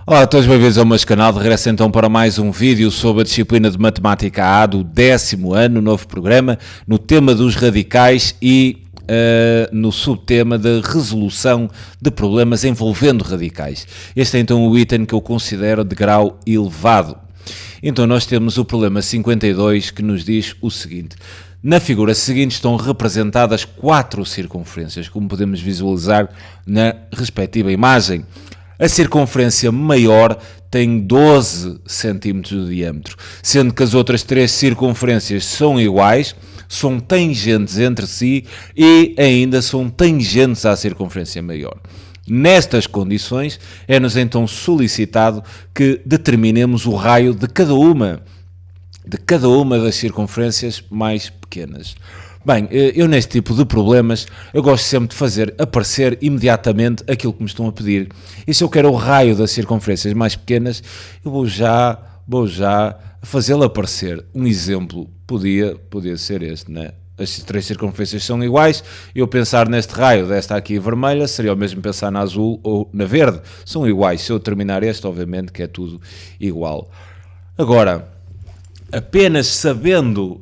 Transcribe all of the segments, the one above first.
Olá a todos, bem-vindos ao meu canal. De regresso então para mais um vídeo sobre a disciplina de Matemática A do 10º ano, novo programa, no tema dos radicais e no subtema da resolução de problemas envolvendo radicais. Este é então o item que eu considero de grau elevado. Então nós temos o problema 52 que nos diz o seguinte: na figura seguinte estão representadas 4 circunferências, como podemos visualizar na respectiva imagem. A circunferência maior tem 12 cm de diâmetro, sendo que as outras 3 circunferências são iguais, são tangentes entre si e ainda são tangentes à circunferência maior. Nestas condições, é-nos então solicitado que determinemos o raio de cada uma das circunferências mais pequenas. Bem, eu neste tipo de problemas, eu gosto sempre de fazer aparecer imediatamente aquilo que me estão a pedir. E se eu quero o raio das circunferências mais pequenas, eu vou já fazê-lo aparecer. Um exemplo podia ser este, né? As 3 circunferências são iguais, eu pensar neste raio desta aqui vermelha, seria o mesmo pensar na azul ou na verde. São iguais, se eu terminar este, obviamente que é tudo igual. Agora, apenas sabendo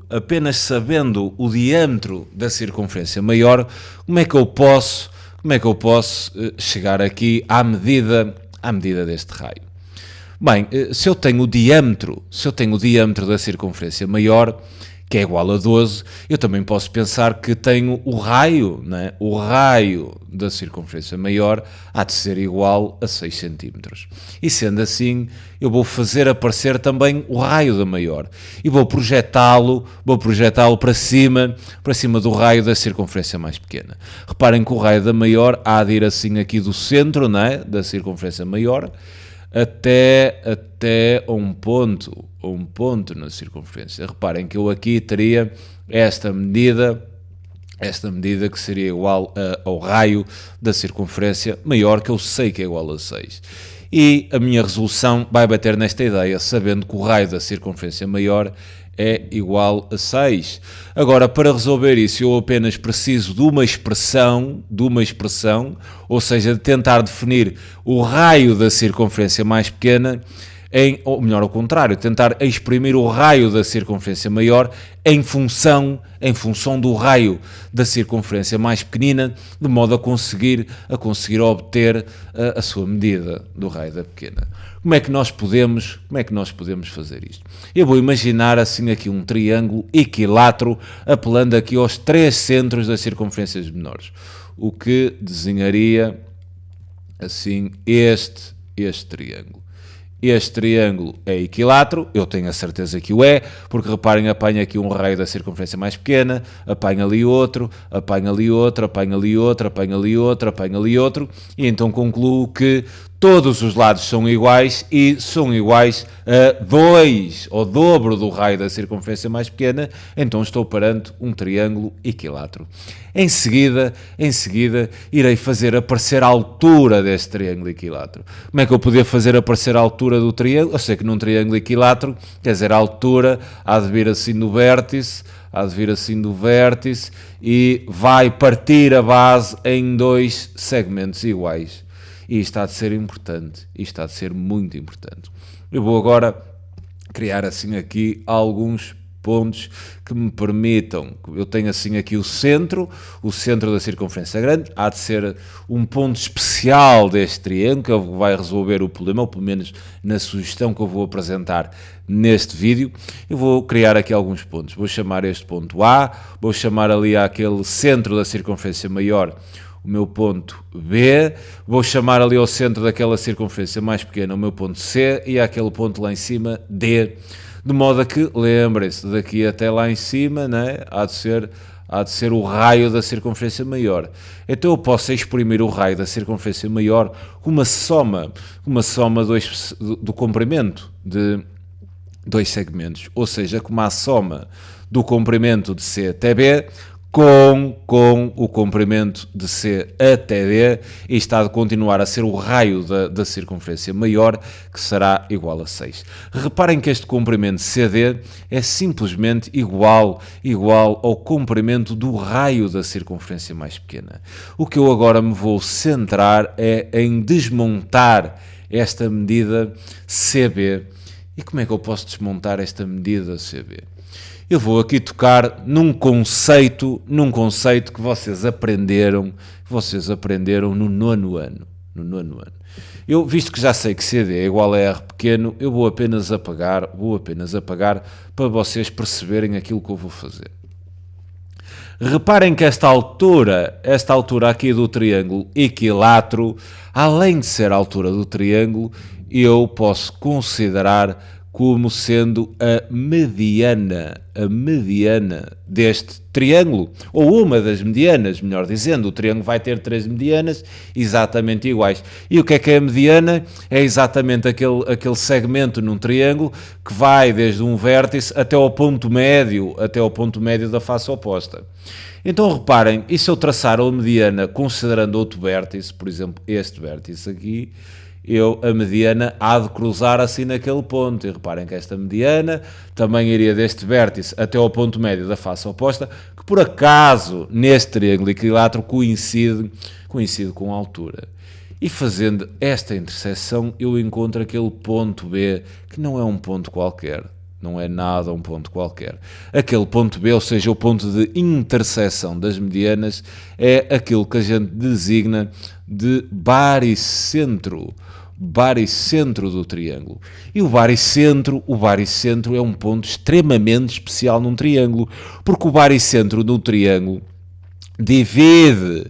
o diâmetro da circunferência maior, como é que eu posso chegar aqui à medida deste raio? Bem, se eu tenho o diâmetro da circunferência maior, que é igual a 12, eu também posso pensar que tenho o raio, né? O raio da circunferência maior há de ser igual a 6 cm. E sendo assim, eu vou fazer aparecer também o raio da maior. E vou projetá-lo para cima do raio da circunferência mais pequena. Reparem que o raio da maior há de ir assim aqui do centro, né? Da circunferência maior, até um ponto na circunferência. Reparem que eu aqui teria esta medida que seria igual ao raio da circunferência maior, que eu sei que é igual a 6. E a minha resolução vai bater nesta ideia, sabendo que o raio da circunferência maior é igual a 6. Agora, para resolver isso, eu apenas preciso de uma expressão, ou seja, de tentar definir o raio da circunferência mais pequena, ou melhor, ao contrário, tentar exprimir o raio da circunferência maior em função do raio da circunferência mais pequenina, de modo a conseguir obter a sua medida do raio da pequena. Como é que nós podemos fazer isto? Eu vou imaginar assim aqui um triângulo equilátero, apelando aqui aos 3 centros das circunferências menores, o que desenharia assim este triângulo. Este triângulo é equilátero, eu tenho a certeza que o é, porque reparem, apanha aqui um raio da circunferência mais pequena, apanha ali outro, e então concluo que todos os lados são iguais e são iguais a 2, ou dobro do raio da circunferência mais pequena, então estou perante um triângulo equilátero. Em seguida, irei fazer aparecer a altura deste triângulo equilátero. Como é que eu podia fazer aparecer a altura do triângulo? Eu sei que num triângulo equilátero, quer dizer, a altura há de vir assim do vértice, e vai partir a base em 2 segmentos iguais. E isto há de ser importante, isto há de ser muito importante. Eu vou agora criar assim aqui alguns pontos que me permitam, eu tenho assim aqui o centro da circunferência grande, há de ser um ponto especial deste triângulo que vai resolver o problema, ou pelo menos na sugestão que eu vou apresentar neste vídeo. Eu vou criar aqui alguns pontos, vou chamar este ponto A, vou chamar ali àquele centro da circunferência maior o meu ponto B, vou chamar ali ao centro daquela circunferência mais pequena o meu ponto C e àquele ponto lá em cima D, de modo a que, lembrem-se, daqui até lá em cima, né, há de ser o raio da circunferência maior. Então eu posso exprimir o raio da circunferência maior com uma soma do comprimento de 2 segmentos, ou seja, como a soma do comprimento de C até B com o comprimento de C até D, e está de continuar a ser o raio da circunferência maior, que será igual a 6. Reparem que este comprimento CD é simplesmente igual ao comprimento do raio da circunferência mais pequena. O que eu agora me vou centrar é em desmontar esta medida CB. E como é que eu posso desmontar esta medida CB? Eu vou aqui tocar num conceito que vocês aprenderam no nono ano. Eu, visto que já sei que CD é igual a R pequeno, eu vou apenas apagar para vocês perceberem aquilo que eu vou fazer. Reparem que esta altura aqui do triângulo equilátero, além de ser a altura do triângulo, eu posso considerar como sendo a mediana deste triângulo, ou uma das medianas, melhor dizendo. O triângulo vai ter 3 medianas exatamente iguais. E o que é a mediana? É exatamente aquele segmento num triângulo que vai desde um vértice até ao ponto médio da face oposta. Então reparem, e se eu traçar a mediana considerando outro vértice, por exemplo, este vértice aqui, a mediana há de cruzar assim naquele ponto. E reparem que esta mediana também iria deste vértice até ao ponto médio da face oposta, que por acaso, neste triângulo equilátero, coincide com a altura. E fazendo esta interseção, eu encontro aquele ponto B, que não é um ponto qualquer. Não é nada um ponto qualquer. Aquele ponto B, ou seja, o ponto de interseção das medianas, é aquilo que a gente designa de baricentro do triângulo. E o baricentro é um ponto extremamente especial num triângulo, porque o baricentro do triângulo divide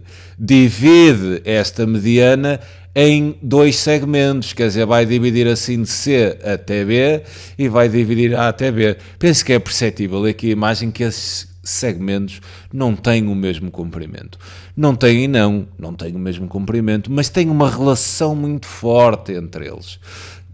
esta mediana em 2 segmentos, quer dizer, vai dividir assim de C até B e vai dividir A até B. Penso que é perceptível aqui a imagem que esses segmentos não têm o mesmo comprimento. Não têm o mesmo comprimento, mas têm uma relação muito forte entre eles.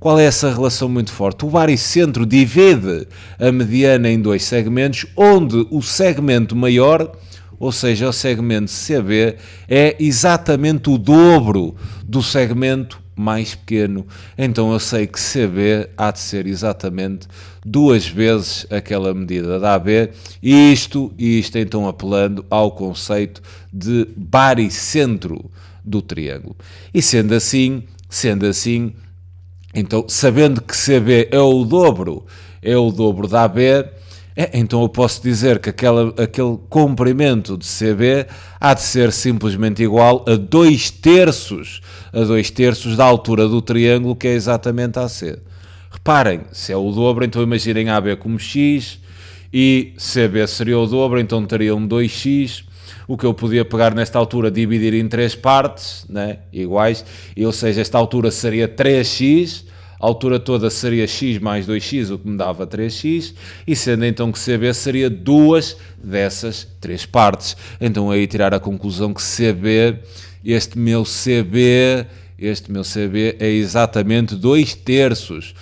Qual é essa relação muito forte? O baricentro divide a mediana em 2 segmentos, onde o segmento maior, ou seja, o segmento CB, é exatamente o dobro do segmento mais pequeno. Então eu sei que CB há de ser exatamente 2 vezes aquela medida da AB, e isto então apelando ao conceito de baricentro do triângulo. E sendo assim, então sabendo que CB é o dobro da AB, então eu posso dizer que aquele comprimento de CB há de ser simplesmente igual a 2/3 da altura do triângulo, que é exatamente AC. Reparem, se é o dobro, então imaginem AB como X, e CB seria o dobro, então teriam 2x, o que eu podia pegar nesta altura, dividir em 3 partes, né, iguais, ou seja, esta altura seria 3x, a altura toda seria x mais 2x, o que me dava 3x, e sendo então que CB seria 2 dessas 3 partes. Então aí tirar a conclusão que CB, este meu CB é exatamente 2/3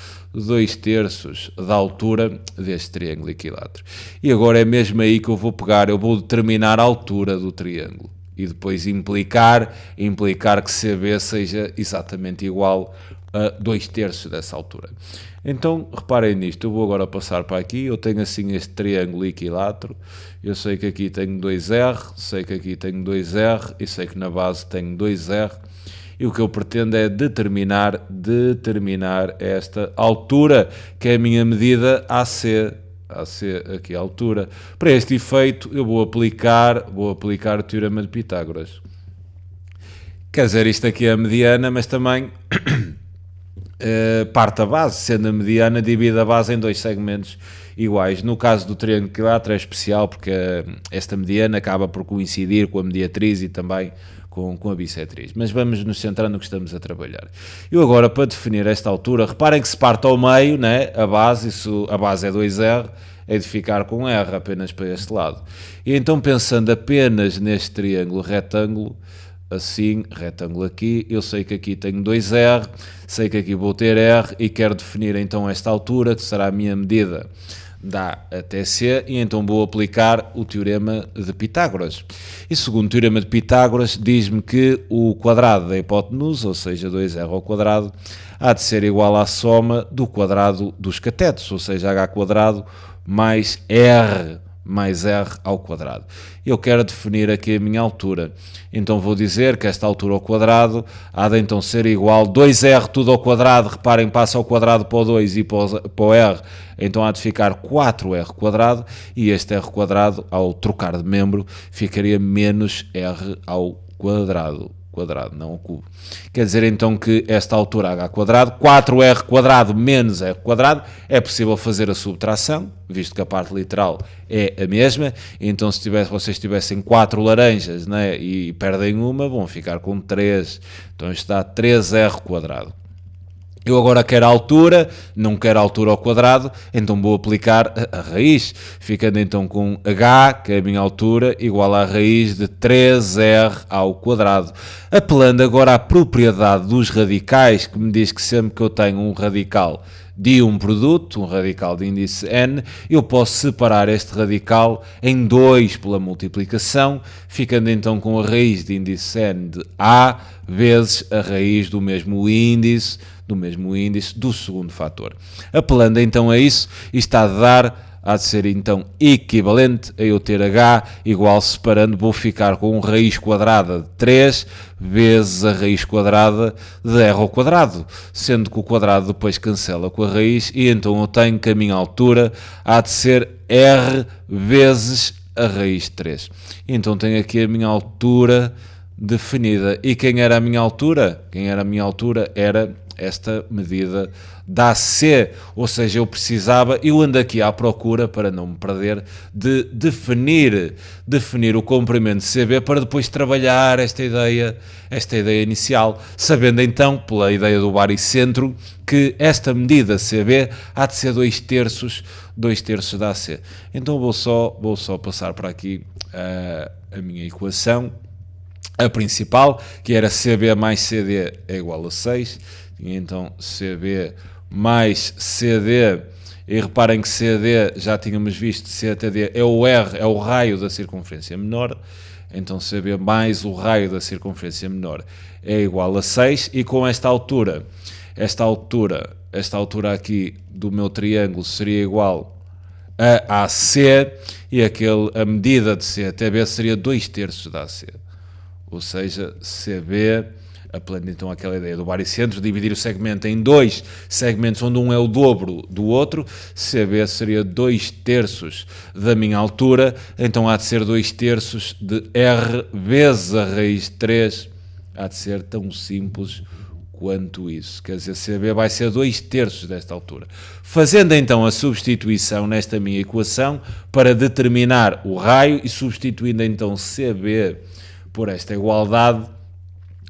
da altura deste triângulo equilátero. E agora é mesmo aí que eu vou pegar, eu vou determinar a altura do triângulo e depois implicar que CB seja exatamente igual a 2/3 dessa altura. Então, reparem nisto, eu vou agora passar para aqui, eu tenho assim este triângulo equilátero, eu sei que aqui tenho 2R, sei que aqui tenho 2R e sei que na base tenho 2R, e o que eu pretendo é determinar esta altura, que é a minha medida AC aqui a altura. Para este efeito, eu vou aplicar o teorema de Pitágoras. Quer dizer, isto aqui é a mediana, mas também parte a base, sendo a mediana, divide a base em 2 segmentos iguais. No caso do triângulo equilátero é especial porque esta mediana acaba por coincidir com a mediatriz e também com a bissetriz. Mas vamos nos centrar no que estamos a trabalhar. Eu agora, para definir esta altura, reparem que se parte ao meio, né, a base é 2R, é de ficar com R apenas para este lado. E então, pensando apenas neste triângulo retângulo, assim, retângulo aqui, eu sei que aqui tenho 2R, sei que aqui vou ter R e quero definir então esta altura, que será a minha medida da até C, e então vou aplicar o teorema de Pitágoras. E segundo o teorema de Pitágoras, diz-me que o quadrado da hipotenusa, ou seja, 2R ao quadrado, há de ser igual à soma do quadrado dos catetos, ou seja, H quadrado mais R mais r ao quadrado. Eu quero definir aqui a minha altura, então vou dizer que esta altura ao quadrado há de então ser igual a 2r tudo ao quadrado, reparem, passa ao quadrado para o 2 e para o r, então há de ficar 4r quadrado, e este r quadrado, ao trocar de membro, ficaria menos r ao quadrado, não ao cubo. Quer dizer então que esta altura h quadrado, 4r quadrado menos r quadrado, é possível fazer a subtração, visto que a parte literal é a mesma, então se vocês tivessem 4 laranjas, né, e perdem uma, vão ficar com 3, então isto dá 3r quadrado. Eu agora quero a altura, não quero a altura ao quadrado, então vou aplicar a raiz, ficando então com h, que é a minha altura, igual à raiz de 3r ao quadrado. Apelando agora à propriedade dos radicais, que me diz que sempre que eu tenho um radical de um produto, um radical de índice n, eu posso separar este radical em 2 pela multiplicação, ficando então com a raiz de índice n de a vezes a raiz do mesmo índice do segundo fator. Apelando então a isso, isto há de ser então equivalente a eu ter h igual, separando, vou ficar com raiz quadrada de 3 vezes a raiz quadrada de r ao quadrado, sendo que o quadrado depois cancela com a raiz, e então eu tenho que a minha altura há de ser r vezes a raiz de 3. Então tenho aqui a minha altura definida. E quem era a minha altura? Era esta medida da AC, ou seja, eu ando aqui à procura, para não me perder, de definir o comprimento CB para depois trabalhar esta ideia inicial, sabendo então, pela ideia do baricentro, que esta medida CB há de ser 2/3 da AC. Então vou só passar para aqui a minha equação, a principal, que era CB mais CD é igual a 6, e então CB mais CD, e reparem que CD, já tínhamos visto, CTD é o R, é o raio da circunferência menor, então CB mais o raio da circunferência menor é igual a 6, e com esta altura aqui do meu triângulo seria igual a AC, e a medida de CTB seria 2/3 da AC. Ou seja, CB, apelando então àquela ideia do baricentro, dividir o segmento em 2 segmentos onde um é o dobro do outro, CB seria 2/3 da minha altura, então há de ser 2/3 de R vezes a raiz de 3, há de ser tão simples quanto isso. Quer dizer, CB vai ser 2/3 desta altura. Fazendo então a substituição nesta minha equação para determinar o raio e substituindo então CB por esta igualdade,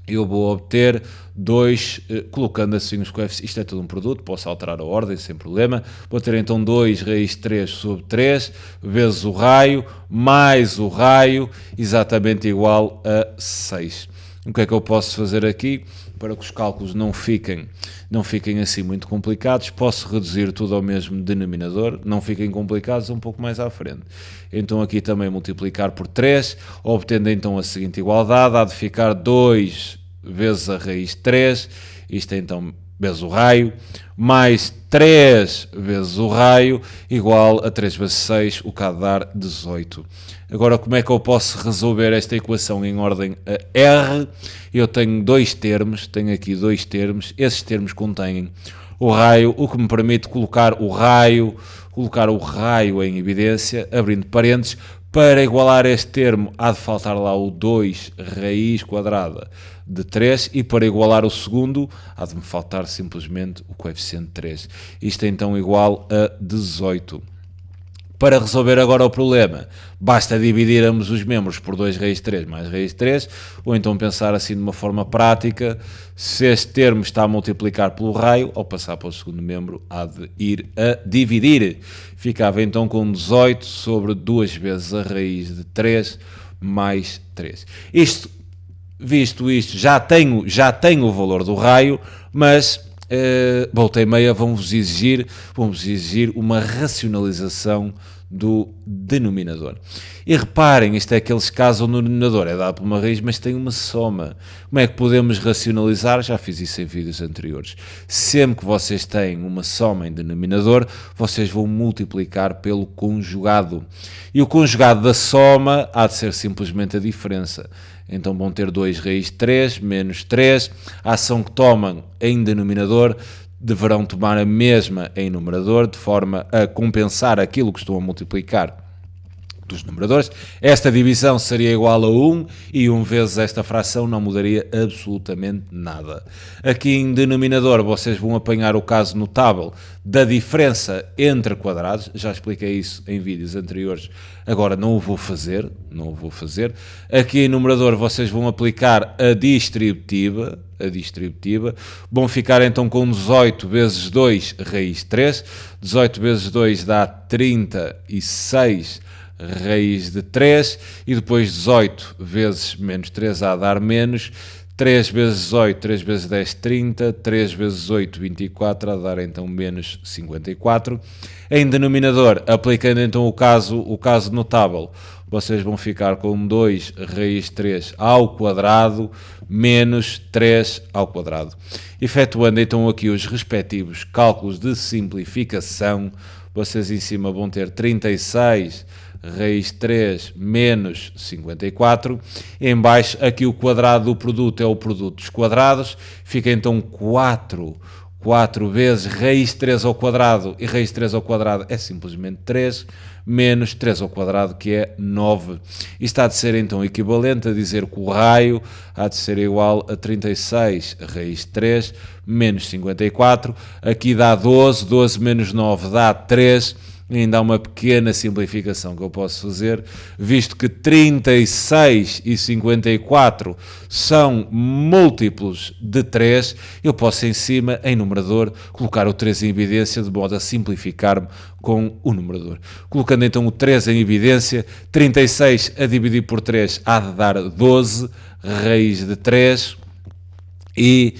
eu vou obter 2, colocando assim os coeficientes, isto é tudo um produto, posso alterar a ordem sem problema, vou ter então 2 raiz de 3 sobre 3, vezes o raio, mais o raio, exatamente igual a 6. O que é que eu posso fazer aqui? Para que os cálculos não fiquem assim muito complicados, posso reduzir tudo ao mesmo denominador, não fiquem complicados um pouco mais à frente. Então aqui também multiplicar por 3, obtendo então a seguinte igualdade, há de ficar 2 vezes a raiz de 3, isto é então vezes o raio, mais 3 vezes o raio, igual a 3 vezes 6, o que há de dar 18. Agora, como é que eu posso resolver esta equação em ordem a R? Eu tenho aqui dois termos, esses termos contêm o raio, o que me permite colocar o raio em evidência, abrindo parênteses. Para igualar este termo, há de faltar lá o 2 raiz quadrada de 3, e para igualar o segundo, há de me faltar simplesmente o coeficiente 3. Isto é então igual a 18. Para resolver agora o problema, basta dividir ambos os membros por 2 raiz de 3 mais raiz de 3, ou então pensar assim de uma forma prática, se este termo está a multiplicar pelo raio, ao passar para o segundo membro, há de ir a dividir. Ficava então com 18 sobre 2 vezes a raiz de 3 mais 3. Visto isto, já tenho o valor do raio, mas volta e meia vão-vos exigir uma racionalização do denominador. E reparem, isto é aqueles casos onde o denominador é dado por uma raiz, mas tem uma soma. Como é que podemos racionalizar? Já fiz isso em vídeos anteriores. Sempre que vocês têm uma soma em denominador, vocês vão multiplicar pelo conjugado. E o conjugado da soma há de ser simplesmente a diferença. Então vão ter 2 raiz de 3 menos 3. A ação que tomam em denominador deverão tomar a mesma em numerador, de forma a compensar aquilo que estão a multiplicar dos numeradores. Esta divisão seria igual a 1 e 1 vezes esta fração não mudaria absolutamente nada. Aqui em denominador vocês vão apanhar o caso notável da diferença entre quadrados, já expliquei isso em vídeos anteriores, agora não o vou fazer. Aqui em numerador vocês vão aplicar a distributiva, vão ficar então com 18 vezes 2 raiz de 3, 18 vezes 2 dá 36 raiz de 3, e depois 18 vezes menos 3 a dar menos, 3 vezes 18, 3 vezes 10, 30, 3 vezes 8, 24, a dar então menos 54. Em denominador, aplicando então o caso notável, vocês vão ficar com 2 raiz de 3 ao quadrado menos 3 ao quadrado. Efetuando então aqui os respectivos cálculos de simplificação, vocês em cima vão ter 36 raiz de 3 menos 54. Em baixo, aqui o quadrado do produto é o produto dos quadrados. Fica então 4 vezes raiz de 3 ao quadrado. E raiz de 3 ao quadrado é simplesmente 3. Menos 3 ao quadrado, que é 9. Isto há de ser então equivalente a dizer que o raio há de ser igual a 36 raiz de 3 menos 54. Aqui dá 12. 12 menos 9 dá 3. Ainda há uma pequena simplificação que eu posso fazer, visto que 36 e 54 são múltiplos de 3, eu posso em cima, em numerador, colocar o 3 em evidência, de modo a simplificar-me com o numerador. Colocando então o 3 em evidência, 36 a dividir por 3 há de dar 12, raiz de 3, e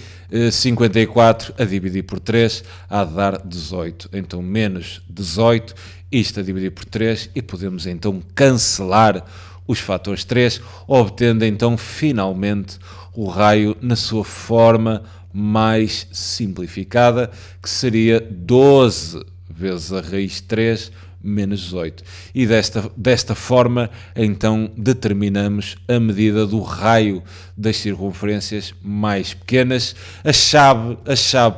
54 a dividir por 3 há de dar 18. Então menos 18, isto a dividir por 3, e podemos então cancelar os fatores 3, obtendo então finalmente o raio na sua forma mais simplificada, que seria 12 vezes a raiz de 3 menos 18. E desta forma, então, determinamos a medida do raio das circunferências mais pequenas. A chave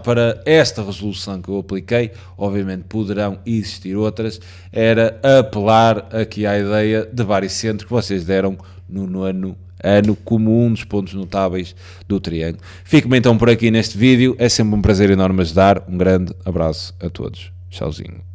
para esta resolução que eu apliquei, obviamente poderão existir outras, era apelar aqui à ideia de baricentro que vocês deram no nono ano como um dos pontos notáveis do triângulo. Fico-me então por aqui neste vídeo. É sempre um prazer enorme ajudar. Um grande abraço a todos. Tchauzinho.